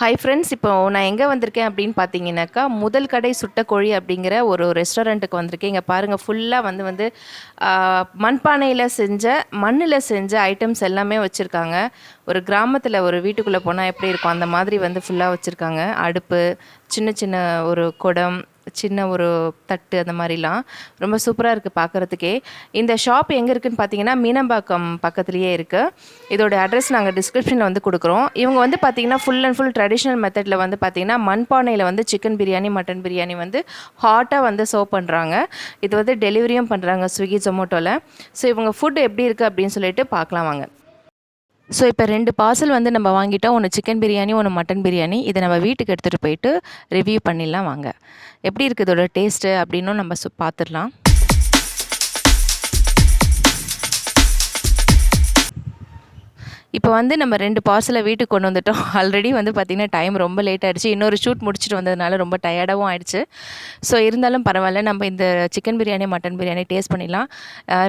Hi friends, இப்போ நான் எங்கே வந்திருக்கேன் அப்படின்னு பார்த்தீங்கன்னாக்கா, முதல் கடை சுட்ட கோழி அப்படிங்கிற ஒரு ரெஸ்டாரண்ட்டுக்கு வந்திருக்கேன். இங்கே பாருங்கள், ஃபுல்லாக வந்து மண்பானையில் செஞ்ச மண்ணில் செஞ்ச ஐட்டம்ஸ் எல்லாமே வச்சுருக்காங்க. ஒரு கிராமத்தில் ஒரு வீட்டுக்குள்ளே போனால் எப்படி இருக்கும் அந்த மாதிரி வந்து ஃபுல்லாக வச்சுருக்காங்க. அடுப்பு, சின்ன சின்ன ஒரு குடம், சின்ன ஒரு தட்டு, அந்த மாதிரிலாம் ரொம்ப சூப்பராக இருக்குது பார்க்குறதுக்கே. இந்த ஷாப் எங்கே இருக்குதுன்னு பார்த்தீங்கன்னா, மீனம்பாக்கம் பக்கத்துலேயே இருக்குது. இதோட அட்ரஸ் நாங்கள் டிஸ்கிரிப்ஷனில் வந்து கொடுக்குறோம். இவங்க வந்து பார்த்திங்கன்னா ஃபுல் அண்ட் ஃபுல் ட்ரெடிஷ்னல் மெத்தடில் வந்து பார்த்திங்கன்னா மண்பானையில் வந்து சிக்கன் பிரியாணி, மட்டன் பிரியாணி வந்து ஹாட்டாக வந்து சர்வ் பண்ணுறாங்க. இது வந்து டெலிவரியும் பண்ணுறாங்க ஸ்விக்கி, ஜொமேட்டோவில். ஸோ இவங்க ஃபுட் எப்படி இருக்குது அப்படின்னு சொல்லிட்டு பார்க்கலாம் வாங்க. ஸோ இப்போ 2 பார்சல் வந்து நம்ம வாங்கிட்டோம். ஒன்று சிக்கன் பிரியாணி, ஒன்று மட்டன் பிரியாணி. இதை நம்ம வீட்டுக்கு எடுத்துகிட்டு போயிட்டு ரிவ்யூ பண்ணிடலாம் வாங்க. எப்படி இருக்குது இதோட டேஸ்ட்டு அப்படின்னும் நம்ம பார்த்துடலாம். இப்போ வந்து நம்ம 2 பார்சலை வீட்டுக்கு கொண்டு வந்துட்டோம். ஆல்ரெடி வந்து பார்த்திங்கன்னா டைம் ரொம்ப லேட் ஆகிடுச்சு. இன்னொரு ஷூட் முடிச்சுட்டு வந்ததுனால ரொம்ப டயர்டாகவும் ஆகிடுச்சு. ஸோ இருந்தாலும் பரவாயில்ல, நம்ம இந்த chicken biryani, mutton biryani taste பண்ணிடலாம்.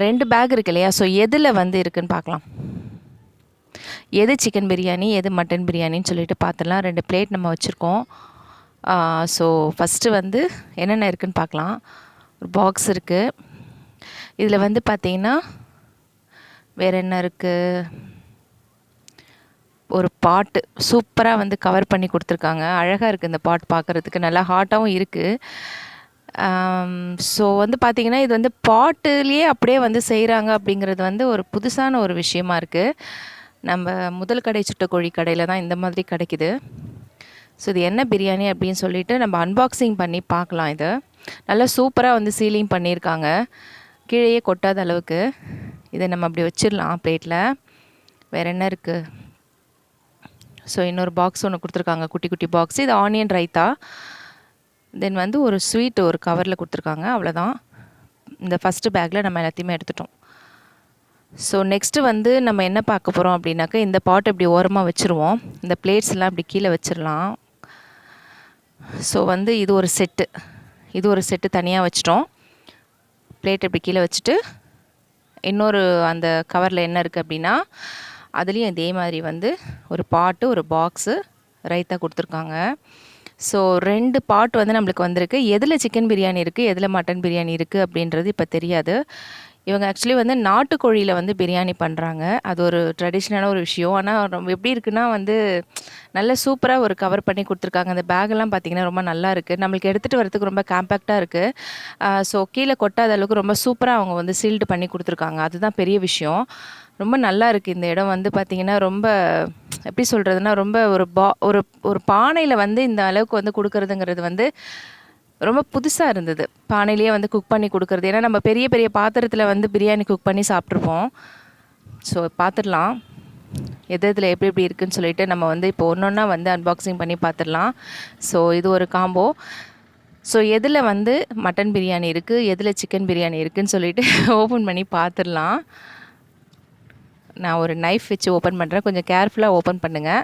2 பேக் இருக்கு இல்லையா, ஸோ எதில் வந்து இருக்குதுன்னு பார்க்கலாம். எது சிக்கன் பிரியாணி, எது மட்டன் பிரியாணின்னு சொல்லிட்டு பார்த்துடலாம். 2 பிளேட் நம்ம வச்சுருக்கோம். ஸோ ஃபஸ்ட்டு வந்து என்னென்ன இருக்குதுன்னு பார்க்கலாம். ஒரு பாக்ஸ் இருக்குது. இதில் வந்து பார்த்திங்கன்னா வேறு என்ன இருக்குது, ஒரு பாட்டு சூப்பராக வந்து கவர் பண்ணி கொடுத்துருக்காங்க. அழகாக இருக்குது இந்த பாட் பார்க்குறதுக்கு, நல்லா ஹாட்டாகவும் இருக்குது. ஸோ வந்து பார்த்திங்கன்னா இது வந்து பாட்டுலேயே அப்படியே வந்து செய்கிறாங்க அப்படிங்கிறது வந்து ஒரு புதுசான ஒரு விஷயமா இருக்குது. நம்ம முதல் கடை சுட்ட கோழி கடையில் தான் இந்த மாதிரி கிடைக்குது. ஸோ இது என்ன பிரியாணி அப்படின்னு சொல்லிட்டு நம்ம அன்பாக்சிங் பண்ணி பார்க்கலாம். இது நல்லா சூப்பராக வந்து சீலிங் பண்ணியிருக்காங்க, கீழேயே கொட்டாத அளவுக்கு. இதை நம்ம அப்படி வச்சிடலாம் பிளேட்டில். வேறு என்ன இருக்குது, ஸோ இன்னொரு பாக்ஸ் ஒன்று கொடுத்துருக்காங்க, குட்டி குட்டி பாக்ஸ். இது ஆனியன் ரைத்தா. தென் வந்து ஒரு ஸ்வீட் ஒரு கவரில் கொடுத்துருக்காங்க. அவ்வளோதான். இந்த ஃபஸ்ட்டு பேக்கில் நம்ம எல்லாத்தையுமே எடுத்துட்டோம். ஸோ நெக்ஸ்ட்டு வந்து நம்ம என்ன பார்க்க போகிறோம் அப்படின்னாக்கா, இந்த பாட் இப்படி ஓரமாக வச்சுருவோம். இந்த பிளேட்ஸ்லாம் இப்படி கீழே வச்சிடலாம். ஸோ வந்து இது ஒரு செட்டு தனியாக வச்சிட்டோம். பிளேட் இப்படி கீழே வச்சுட்டு இன்னொரு அந்த கவரில் என்ன இருக்குது அப்படின்னா, அதுலேயும் இதே மாதிரி வந்து ஒரு பாட்டு, ஒரு பாக்ஸு, ரைத்தா கொடுத்துருக்காங்க. ஸோ 2 பாட் வந்து நம்மளுக்கு வந்திருக்கு. எதில் சிக்கன் பிரியாணி இருக்குது, எதில் மட்டன் பிரியாணி இருக்குது அப்படின்றது இப்போ தெரியாது. இவங்க ஆக்சுவலி வந்து நாட்டுக்கோழியில் வந்து பிரியாணி பண்ணுறாங்க. அது ஒரு ட்ரெடிஷ்னலான ஒரு விஷயம். ஆனால் ரொம்ப எப்படி இருக்குன்னா வந்து நல்ல சூப்பராக ஒரு கவர் பண்ணி கொடுத்துருக்காங்க. அந்த பேக்கெல்லாம் பார்த்திங்கன்னா ரொம்ப நல்லா இருக்குது. நம்மளுக்கு எடுத்துகிட்டு வரதுக்கு ரொம்ப காம்பேக்டாக இருக்குது. ஸோ கீழே கொட்டாத அளவுக்கு ரொம்ப சூப்பராக அவங்க வந்து சீல்டு பண்ணி கொடுத்துருக்காங்க. அதுதான் பெரிய விஷயம். ரொம்ப நல்லா இருக்குது இந்த இடம். வந்து பார்த்திங்கன்னா ரொம்ப எப்படி சொல்கிறதுனா, ரொம்ப ஒரு பானையில் வந்து இந்த அளவுக்கு வந்து கொடுக்குறதுங்கிறது வந்து ரொம்ப புதுசாக இருந்தது. பானையிலேயே வந்து குக் பண்ணி கொடுக்குறது. ஏன்னா நம்ம பெரிய பெரிய பாத்திரத்தில் வந்து பிரியாணி குக் பண்ணி சாப்பிட்ருப்போம். ஸோ பார்த்துடலாம் எது இதில் எப்படி எப்படி இருக்குதுன்னு சொல்லிட்டு நம்ம வந்து இப்போ ஒன்றா வந்து அன்பாக்சிங் பண்ணி பார்த்துடலாம். ஸோ இது ஒரு காம்போ. ஸோ எதில் வந்து மட்டன் பிரியாணி இருக்குது, எதில் சிக்கன் பிரியாணி இருக்குதுன்னு சொல்லிட்டு ஓப்பன் பண்ணி பார்த்துடலாம். நான் ஒரு நைஃப் வச்சு ஓப்பன் பண்ணுறேன். கொஞ்சம் கேர்ஃபுல்லாக ஓப்பன் பண்ணுங்கள்.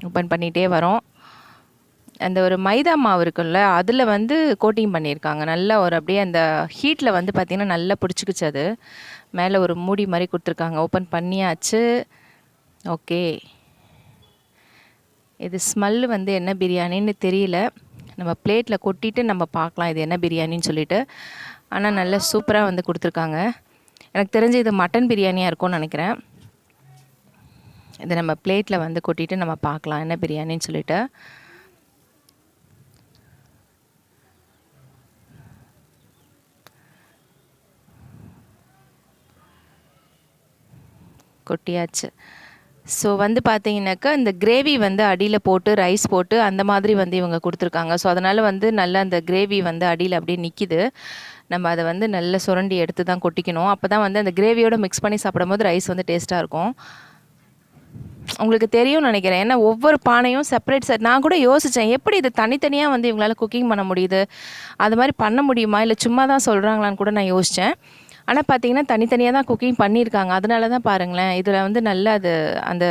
ஓப்பன் பண்ணிகிட்டே வரோம். அந்த ஒரு மைதா மாவு இருக்குல்ல, அதில் வந்து கோட்டிங் பண்ணியிருக்காங்க. நல்லா ஒரு அப்படியே அந்த ஹீட்டில் வந்து பார்த்திங்கன்னா நல்லா பிடிச்சிக்கிச்சு. அது மேலே ஒரு மூடி மாதிரி கொடுத்துருக்காங்க. ஓப்பன் பண்ணியாச்சு. ஓகே, இது ஸ்மெல்லு வந்து என்ன பிரியாணின்னு தெரியல. நம்ம பிளேட்டில் கொட்டிட்டு நம்ம பார்க்கலாம் இது என்ன பிரியாணின்னு சொல்லிட்டு. ஆனால் நல்லா சூப்பராக வந்து கொடுத்துருக்காங்க. எனக்கு தெரிஞ்சு இது மட்டன் பிரியாணியாக இருக்கும்னு நினைக்கிறேன். இதை நம்ம பிளேட்டில் வந்து கொட்டிட்டு நம்ம பார்க்கலாம் என்ன பிரியாணின்னு சொல்லிட்டு. கொட்டியாச்சு. ஸோ வந்து பார்த்தீங்கன்னாக்கா இந்த கிரேவி வந்து அடியில் போட்டு ரைஸ் போட்டு அந்த மாதிரி வந்து இவங்க கொடுத்துருக்காங்க. ஸோ அதனால் வந்து நல்லா அந்த கிரேவி வந்து அடியில் அப்படியே நிற்கிது. நம்ம அதை வந்து நல்லா சுரண்டி எடுத்து தான் கொட்டிக்கணும். அப்போ தான் வந்து அந்த கிரேவியோடு மிக்ஸ் பண்ணி சாப்பிடும்போது ரைஸ் வந்து டேஸ்ட்டாக இருக்கும். உங்களுக்கு தெரியும்னு நினைக்கிறேன். ஏன்னா ஒவ்வொரு பானையும் செப்பரேட் நான் கூட யோசித்தேன், எப்படி இது தனித்தனியாக வந்து இவங்களால் குக்கிங் பண்ண முடியுது, அது மாதிரி பண்ண முடியுமா, இல்லை சும்மா தான் சொல்கிறாங்களான்னு கூட நான் யோசித்தேன். ஆனால் பார்த்திங்கன்னா தனித்தனியாக தான் குக்கிங் பண்ணியிருக்காங்க. அதனால தான் பாருங்களேன், இதில் வந்து நல்லா அது அந்த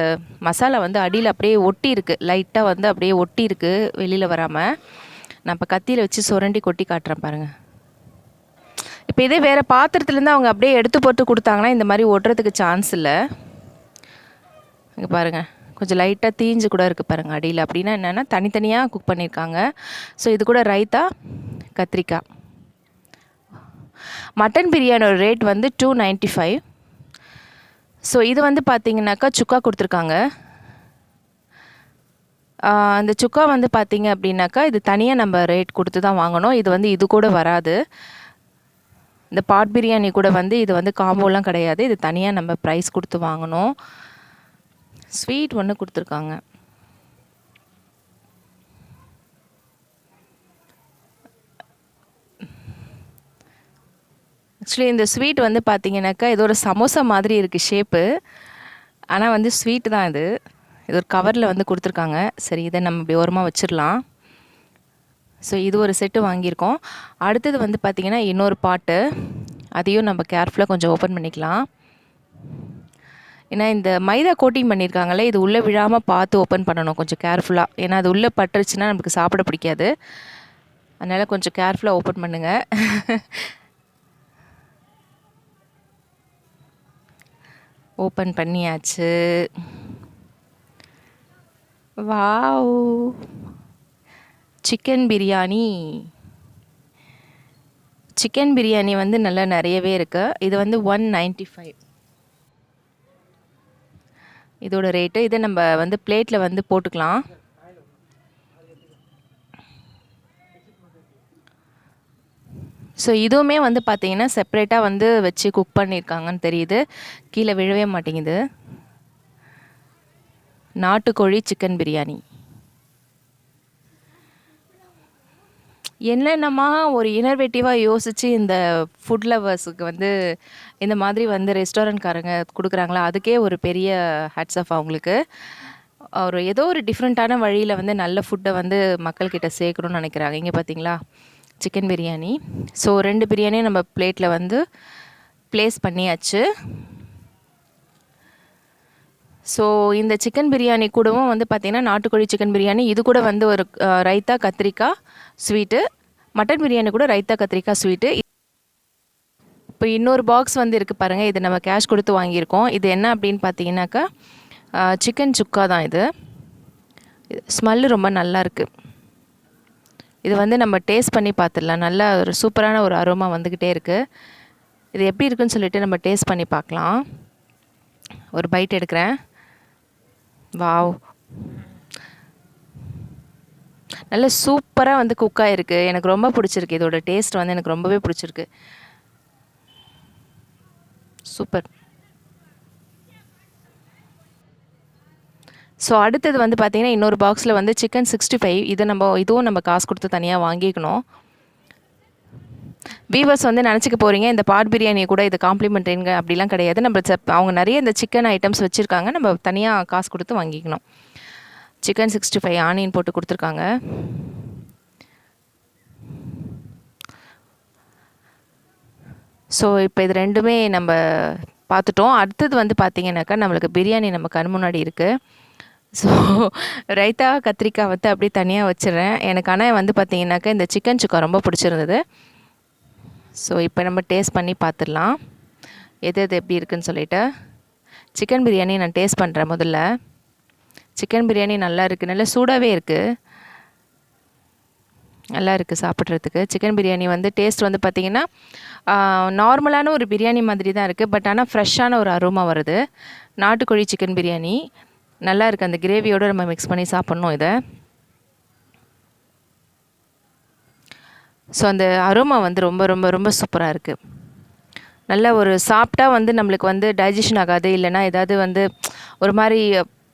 மசாலா வந்து அடியில் அப்படியே ஒட்டி இருக்குது. லைட்டாக வந்து அப்படியே ஒட்டி இருக்குது, வெளியில் வராமல். நான் இப்போ கத்தியில் வச்சு சுரண்டி கொட்டி காட்டுறேன் பாருங்கள். இப்போ இதே வேறு பாத்திரத்துலேருந்து அவங்க அப்படியே எடுத்து போட்டு கொடுத்தாங்கன்னா இந்த மாதிரி ஒட்டுறதுக்கு சான்ஸ் இல்லை. இங்கே பாருங்கள், கொஞ்சம் லைட்டாக தீஞ்சு கூட இருக்குது பாருங்கள் அடியில். அப்படின்னா என்னென்னா தனித்தனியாக குக் பண்ணியிருக்காங்க. ஸோ இது கூட ரைத்தா, கத்திரிக்காய். மட்டன் பிரியாணியோட ரேட் வந்து 295. ஸோ இது வந்து பார்த்திங்கனாக்கா சுக்கா கொடுத்துருக்காங்க. அந்த சுக்கா வந்து பார்த்திங்க அப்படின்னாக்கா இது தனியாக நம்ம ரேட் கொடுத்து தான் வாங்கணும். இது வந்து இது கூட வராது. இந்த பாட் பிரியாணி கூட வந்து இது வந்து காம்போலாம் கிடையாது. இது தனியாக நம்ம ப்ரைஸ் கொடுத்து வாங்கணும். ஸ்வீட் ஒன்று கொடுத்துருக்காங்க. ஆக்சுவலி இந்த ஸ்வீட் வந்து பார்த்திங்கனாக்கா இது ஒரு சமோசா மாதிரி இருக்குது ஷேப்பு. ஆனால் வந்து ஸ்வீட்டு தான் இது. இது ஒரு கவரில் வந்து கொடுத்துருக்காங்க. சரி, இதை நம்ம இப்படி ஓரமாக வச்சிடலாம். ஸோ இது ஒரு செட்டு வாங்கியிருக்கோம். அடுத்தது வந்து பார்த்திங்கன்னா இன்னொரு பாட்டு, அதையும் நம்ம கேர்ஃபுல்லாக கொஞ்சம் ஓப்பன் பண்ணிக்கலாம். ஏன்னா இந்த மைதா கோட்டிங் பண்ணியிருக்காங்களே, இது உள்ளே விழாமல் பார்த்து ஓப்பன் பண்ணணும் கொஞ்சம் கேர்ஃபுல்லாக. ஏன்னா அது உள்ளே பட்டுருச்சுன்னா நமக்கு சாப்பிட பிடிக்காது. அதனால் கொஞ்சம் கேர்ஃபுல்லாக ஓப்பன் பண்ணுங்கள். ஓப்பன் பண்ணியாச்சு. Wow, chicken biryani. Chicken biryani வந்து நல்லா நிறையவே இருக்குது. இது வந்து 195 இதோட ரேட்டு. இதை நம்ம வந்து பிளேட்டில் வந்து போட்டுக்கலாம். ஸோ இதுவுமே வந்து பார்த்திங்கன்னா செப்ரேட்டாக வந்து வச்சு குக் பண்ணியிருக்காங்கன்னு தெரியுது. கீழே விழவே மாட்டேங்குது. நாட்டுக்கோழி சிக்கன் பிரியாணி. என்னென்னமா ஒரு இனோவேட்டிவாக யோசித்து இந்த ஃபுட் லவர்ஸுக்கு வந்து இந்த மாதிரி வந்து ரெஸ்டாரண்ட்காரங்க கொடுக்குறாங்களா, அதுக்கே ஒரு பெரிய ஹேட்ஸ் ஆஃப் அவங்களுக்கு. ஒரு ஏதோ ஒரு டிஃப்ரெண்ட்டான வழியில் வந்து நல்ல ஃபுட்டை வந்து மக்கள்கிட்ட சேர்க்கணும்னு நினைக்கிறாங்க. இங்கே பார்த்தீங்களா சிக்கன் பிரியாணி. ஸோ 2 பிரியாணியும் நம்ம பிளேட்டில் வந்து ப்ளேஸ் பண்ணியாச்சு. ஸோ இந்த சிக்கன் பிரியாணி கூடவும் வந்து பார்த்திங்கன்னா நாட்டுக்கோழி சிக்கன் பிரியாணி, இது கூட வந்து ஒரு ரைத்தா கத்திரிக்காய் ஸ்வீட்டு. மட்டன் பிரியாணி கூட ரைத்தா கத்திரிக்காய் ஸ்வீட்டு. இப்போ இன்னொரு பாக்ஸ் வந்து இருக்குது பாருங்கள். இது நம்ம கேஷ் கொடுத்து வாங்கியிருக்கோம். இது என்ன அப்படின்னு பார்த்தீங்கன்னாக்கா சிக்கன் சுக்கா தான். இது ஸ்மெல்லு ரொம்ப நல்லா இருக்குது. இது வந்து நம்ம டேஸ்ட் பண்ணி பார்த்துடலாம். நல்லா ஒரு சூப்பரான ஒரு அரோமா வந்துக்கிட்டே இருக்குது. இது எப்படி இருக்குன்னு சொல்லிட்டு நம்ம டேஸ்ட் பண்ணி பார்க்கலாம். ஒரு பைட் எடுக்கிறேன். வாவ், நல்ல சூப்பராக வந்து குக்காக இருக்குது. எனக்கு ரொம்ப பிடிச்சிருக்கு. இதோட டேஸ்ட் வந்து எனக்கு ரொம்பவே பிடிச்சிருக்கு. சூப்பர். ஸோ அடுத்தது வந்து பார்த்திங்கன்னா இன்னொரு பாக்ஸில் வந்து சிக்கன் 65. இதுவும் நம்ம காசு கொடுத்து தனியாக வாங்கிக்கணும். வீவர்ஸ் வந்து நினச்சிக்க போகிறீங்க இந்த பாட் பிரியாணியை கூட இது காம்ப்ளிமெண்ட்ரிங்க அப்படிலாம் கிடையாது. நம்ம அவங்க நிறைய இந்த சிக்கன் ஐட்டம்ஸ் வச்சுருக்காங்க. நம்ம தனியாக காசு கொடுத்து வாங்கிக்கணும். சிக்கன் 65 ஆனியன் போட்டு கொடுத்துருக்காங்க. ஸோ இப்போ இது ரெண்டுமே நம்ம பார்த்துட்டோம். அடுத்தது வந்து பார்த்திங்கனாக்கா நம்மளுக்கு பிரியாணி நம்ம கண் முன்னாடி இருக்குது. ஸோ ரைத்தா கத்திரிக்காய் வந்து அப்படியே தனியாக வச்சிடுறேன். எனக்கு ஆனால் வந்து பார்த்திங்கனாக்கா இந்த சிக்கன் சுக்கா ரொம்ப பிடிச்சிருந்தது. ஸோ இப்போ நம்ம டேஸ்ட் பண்ணி பார்த்துடலாம் எது எப்படி இருக்குதுன்னு சொல்லிவிட்டு. சிக்கன் பிரியாணி நான் டேஸ்ட் பண்ணுறேன் முதல்ல. சிக்கன் பிரியாணி நல்லா இருக்குது. நல்லா சூடாகவே இருக்குது. நல்லா இருக்குது சாப்பிட்றதுக்கு. சிக்கன் பிரியாணி வந்து டேஸ்ட் வந்து பார்த்திங்கன்னா நார்மலான ஒரு பிரியாணி மாதிரி தான் இருக்குது. பட் ஆனால் ஃப்ரெஷ்ஷான ஒரு அரோமா வருது. நாட்டுக்கோழி சிக்கன் பிரியாணி நல்லா இருக்குது. அந்த கிரேவியோடு நம்ம மிக்ஸ் பண்ணி சாப்பிட்ணும் இதை. ஸோ அந்த அரோமா வந்து ரொம்ப ரொம்ப ரொம்ப சூப்பராக இருக்குது. நல்ல ஒரு சாப்பிட்டா வந்து நம்மளுக்கு வந்து டைஜஷன் ஆகாது, இல்லைனா ஏதாவது வந்து ஒரு மாதிரி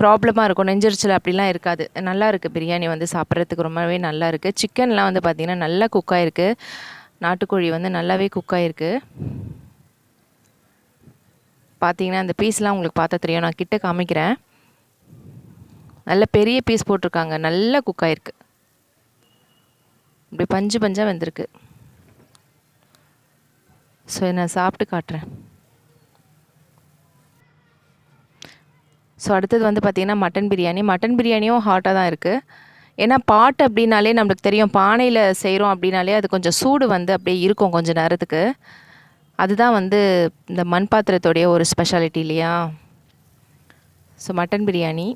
ப்ராப்ளமாக இருக்கும், நெஞ்சரிச்சல் அப்படிலாம் இருக்காது. நல்லா இருக்குது பிரியாணி வந்து சாப்பிட்றதுக்கு ரொம்பவே நல்லா இருக்குது. சிக்கன்லாம் வந்து பார்த்திங்கன்னா நல்லா குக்காயிருக்கு. நாட்டுக்கோழி வந்து நல்லாவே குக்காயிருக்கு. பார்த்திங்கன்னா அந்த பீஸ்லாம் உங்களுக்கு பார்த்தா தெரியும். நான் கிட்ட காமிக்கிறேன். நல்ல பெரிய பீஸ் போட்டிருக்காங்க. நல்லா குக்காயிருக்கு. இப்படி பஞ்சு பஞ்சாக வெந்திருக்கு. ஸோ நான் சாப்பிட்டு காட்டுறேன். ஸோ அடுத்தது வந்து பார்த்திங்கன்னா மட்டன் பிரியாணி. மட்டன் பிரியாணியும் ஹாட்டாக தான் இருக்குது. ஏன்னா பாட் அப்படின்னாலே நம்மளுக்கு தெரியும், பானையில் செய்கிறோம் அப்படின்னாலே அது கொஞ்சம் சூடு வந்து அப்படியே இருக்கும் கொஞ்சம் நேரத்துக்கு. அதுதான் வந்து இந்த மண் பாத்திரத்தோடைய ஒரு ஸ்பெஷாலிட்டி இல்லையா. ஸோ மட்டன் பிரியாணி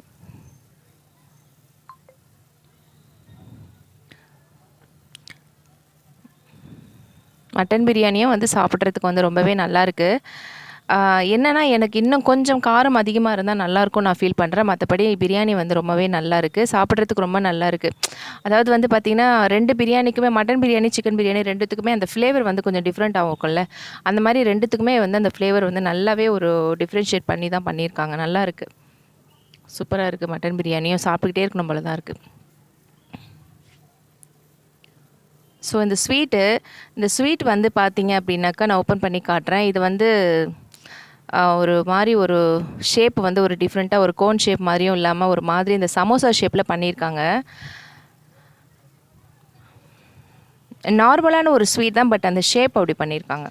மட்டன் பிரியாணியும் வந்து சாப்பிட்றதுக்கு வந்து ரொம்பவே நல்லாயிருக்கு. என்னென்னா எனக்கு இன்னும் கொஞ்சம் காரம் அதிகமாக இருந்தால் நல்லாயிருக்கும் நான் ஃபீல் பண்ணுறேன். மற்றபடி பிரியாணி வந்து ரொம்பவே நல்லாயிருக்கு, சாப்பிட்றதுக்கு ரொம்ப நல்லாயிருக்கு. அதாவது வந்து பார்த்திங்கன்னா 2 பிரியாணிக்குமே மட்டன் பிரியாணி, சிக்கன் பிரியாணி 2த்துக்குமே அந்த ஃப்ளேவர் வந்து கொஞ்சம் டிஃப்ரெண்ட் ஆகும்ல. அந்த மாதிரி 2த்துக்குமே வந்து அந்த ஃப்ளேவர் வந்து நல்லாவே ஒரு டிஃப்ரென்ஷியேட் பண்ணி தான் பண்ணியிருக்காங்க. நல்லாயிருக்கு, சூப்பராக இருக்குது. மட்டன் பிரியாணியும் சாப்பிட்டுக்கிட்டே இருக்கணும் போல தான் இருக்குது. ஸோ இந்த ஸ்வீட் வந்து பார்த்தீங்க அப்படின்னாக்கா நான் ஓப்பன் பண்ணி காட்டுறேன். இது வந்து ஒரு மாதிரி ஒரு ஷேப் வந்து ஒரு டிஃப்ரெண்ட்டாக ஒரு கோன் ஷேப் மாதிரியும் இல்லாமல் ஒரு மாதிரி இந்த சமோசா ஷேப்பில் பண்ணியிருக்காங்க. நார்மலான ஒரு ஸ்வீட் தான், பட் அந்த ஷேப் அப்படி பண்ணியிருக்காங்க.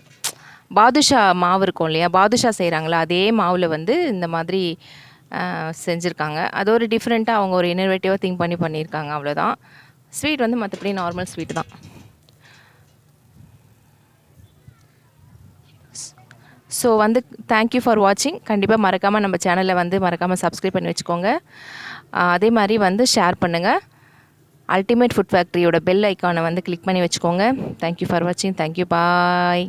பாதுஷா மாவு இருக்கும் இல்லையா, பாதுஷா செய்கிறாங்களா அதே மாவில் வந்து இந்த மாதிரி செஞ்சுருக்காங்க. அது ஒரு டிஃப்ரெண்ட்டாக அவங்க ஒரு இன்னோவேட்டிவாக திங்க் பண்ணி பண்ணியிருக்காங்க, அவ்வளோதான். ஸ்வீட் வந்து மற்றபடி நார்மல் ஸ்வீட் தான். ஸோ வந்து தேங்க்யூ ஃபார் வாட்சிங். கண்டிப்பாக மறக்காமல் நம்ம சேனலை வந்து மறக்காமல் சப்ஸ்கிரைப் பண்ணி வச்சுக்கோங்க. அதே மாதிரி வந்து ஷேர் பண்ணுங்கள். அல்டிமேட் ஃபுட் ஃபேக்ட்ரியோட பெல் ஐக்கானை வந்து கிளிக் பண்ணி வச்சுக்கோங்க. தேங்க்யூ ஃபார் வாட்சிங். தேங்க்யூ, பாய்.